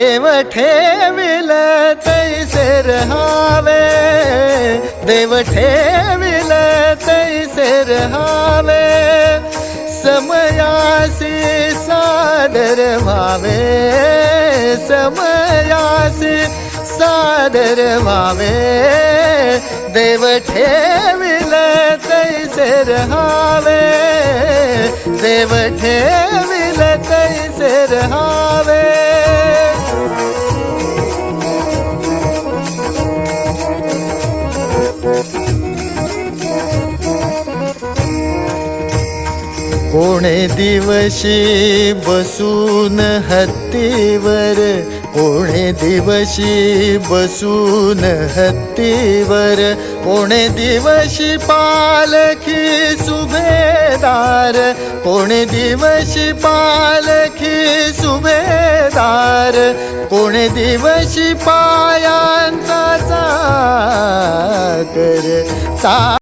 देव ठेविल तैसे रहावे, देव ठेविल तैसे रहावे, समयासी सादर व्हावे, समयासी सादर व्हावे, देव ठेविल तैसे रहावे, देव ठेविल तैसे रहावे। कोणे दिवशी बसून हत्तीवर, कोणे दिवशी बसून हत्तीवर, कोणे दिवशी पालखी सुभेदार, कोणे दिवशी पालखी सुभेदार, कोणे दिवशी पायांचा चाकर